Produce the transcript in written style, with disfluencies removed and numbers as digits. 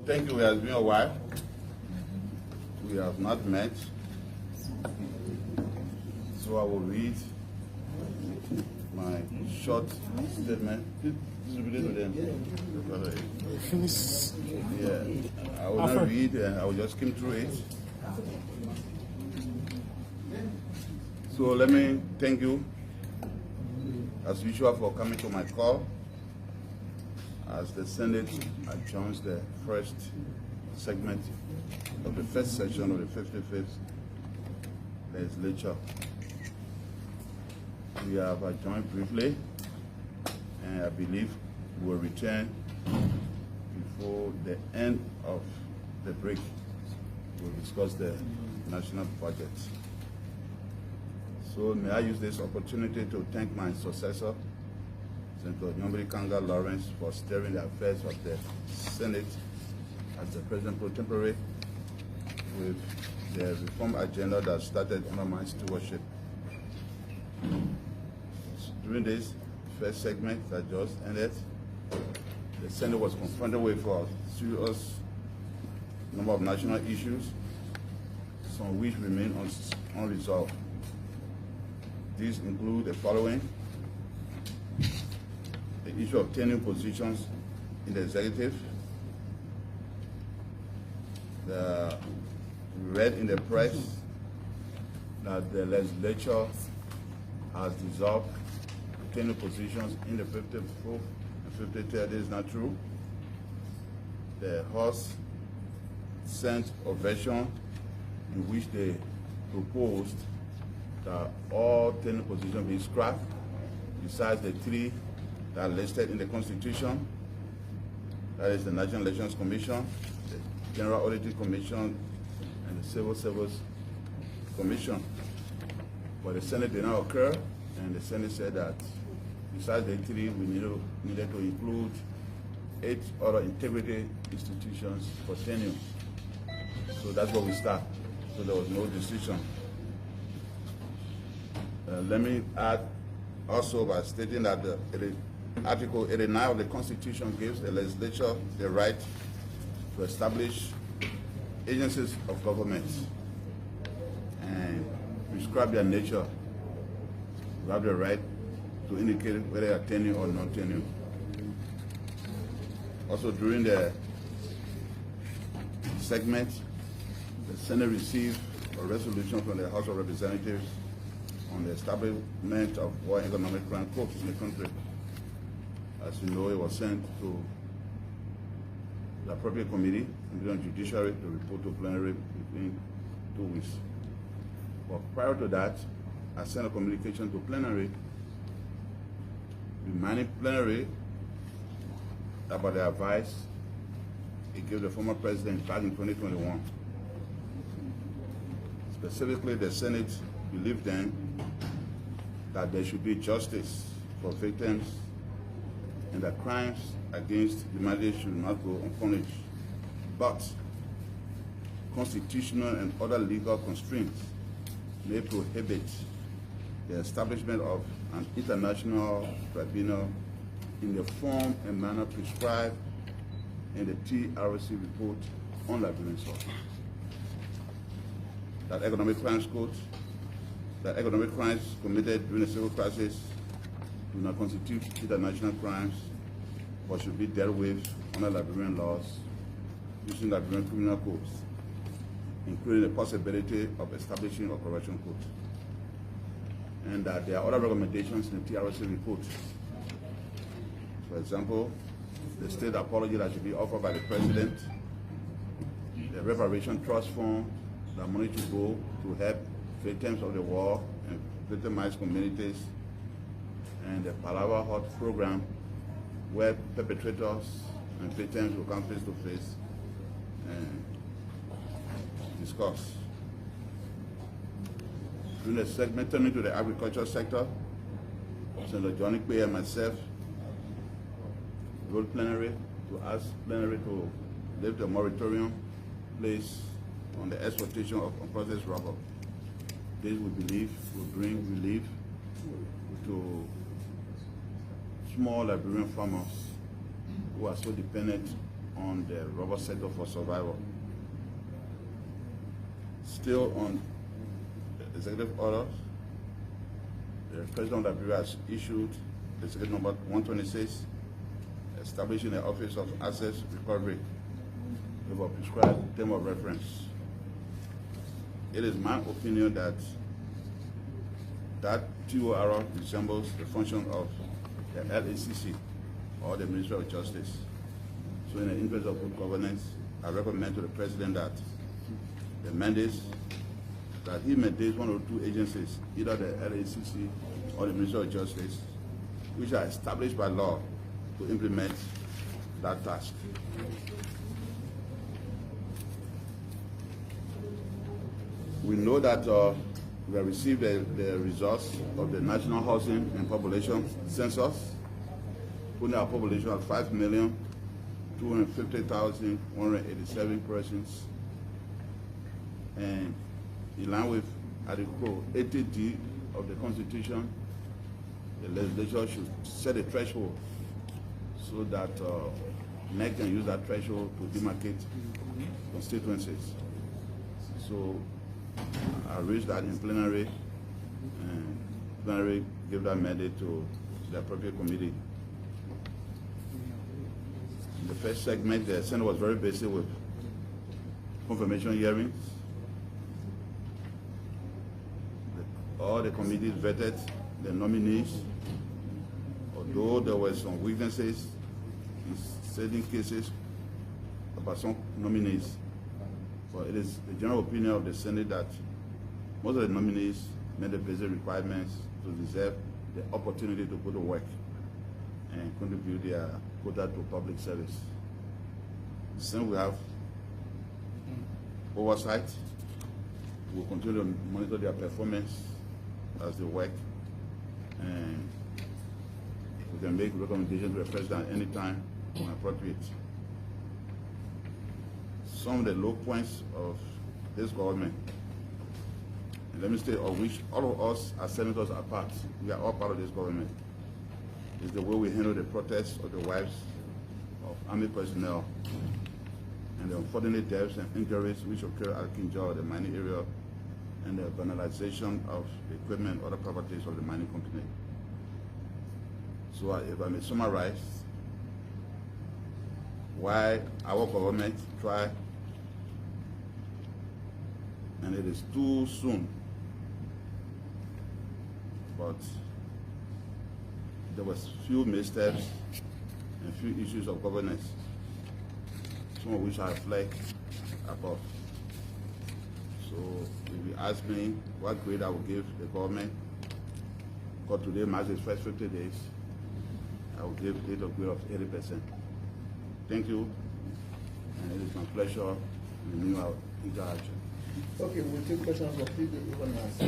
Thank you. It has been a while. We have not met. So I will read my short statement. Yeah, I will not read and I will just skim through it. So let me thank you, as usual, for coming to my call as the Senate adjourns the first segment of the first session of the 55th Legislature. We have adjourned briefly, and I believe we will return before the end of the break. We'll discuss the national budget. So may I use this opportunity to thank my successor, Senator Nyombri Kanga Lawrence, for steering the affairs of the Senate as the President pro-tempore with the reform agenda that started under my stewardship. During this first segment that just ended, the Senate was confronted with a serious number of national issues, some of which remain unresolved. These include the following: the issue of tenure positions in the executive. We read in the press that the legislature has dissolved tenure positions in the 54th and 53rd. This is not true. The House sent a version in which they proposed that all tenure positions be scrapped, besides the three that are listed in the Constitution. That is the National Elections Commission, the General Auditing Commission, and the Civil Service Commission. But the Senate did not occur, and the Senate said that besides the three, we needed to include 8 other integrity institutions for tenure. So that's where we start. So there was no decision. Let me add also by stating that Article 89 of the Constitution gives the legislature the right to establish agencies of government and prescribe their nature. You have the right to indicate whether they are tenure or non-tenure. Also, during the segment, the Senate received a resolution from the House of Representatives on the establishment of war and economic crime courts in the country. As you know, it was sent to the appropriate committee, Committee on Judiciary, to report to plenary within 2 weeks. But prior to that, I sent a communication to plenary, reminding plenary about the advice it gave the former president back in 2021. Specifically, the Senate believed then that there should be justice for victims and that crimes against humanity should not go unpunished. But constitutional and other legal constraints may prohibit the establishment of an international tribunal in the form and manner prescribed in the TRC report on Liberian soil. That economic crimes code, that economic crimes committed during the civil crisis do not constitute international crimes, but should be dealt with under Liberian laws using Liberian criminal codes, including the possibility of establishing a correction court. And that there are other recommendations in the TRC report. For example, the state apology that should be offered by the president, the reparation trust fund, that money to go to help victims of the war and victimized communities, and the Palava Hut program, where perpetrators and victims will come face to face and discuss. During the segment turning to the agriculture sector, Senator Chie and myself wrote plenary to ask plenary to lift the moratorium placed on the exportation of unprocessed rubber. This, we believe, will bring relief to small Liberian farmers who are so dependent on the rubber sector for survival. Still on executive orders, the President of Liberia has issued executive number 126, establishing the Office of Asset Recovery with a prescribed term of reference. It is my opinion that TOR resembles the function of the LACC or the Ministry of Justice. So in the interest of good governance, I recommend to the President that the mandates that he mandates one or two agencies, either the LACC or the Ministry of Justice, which are established by law to implement that task. We know that we have received the results of the National Housing and Population Census, putting our population at 5,250,187 persons. And in line with Article 80D of the Constitution, the legislature should set a threshold so that NEC can use that threshold to demarcate constituencies. So I raised that in plenary, and plenary gave that mandate to the appropriate committee. In the first segment, the Senate was very busy with confirmation hearings. All the committees vetted the nominees, although there were some weaknesses in certain cases about some nominees. But it is the general opinion of the Senate that most of the nominees met the basic requirements to deserve the opportunity to go to work and contribute their quota to public service. The Senate will have oversight. We will continue to monitor their performance as they work, and we can make recommendations to the President at any time when appropriate. Some of the low points of this government, and let me state of which all of us as senators are part, we are all part of this government, is the way we handle the protests of the wives of Army personnel and the unfortunate deaths and injuries which occur at Kinjal, the mining area, and the vandalization of the equipment and other properties of the mining company. So if I may summarize, why our government tried, and it is too soon, but there was few missteps and few issues of governance, some of which I reflect above. So if you ask me what grade I would give the government, because today marks its first 50 days, I will give it a grade of 80%. Thank you, and it is my pleasure to renew our interaction. Okay, we'll take questions of people, even as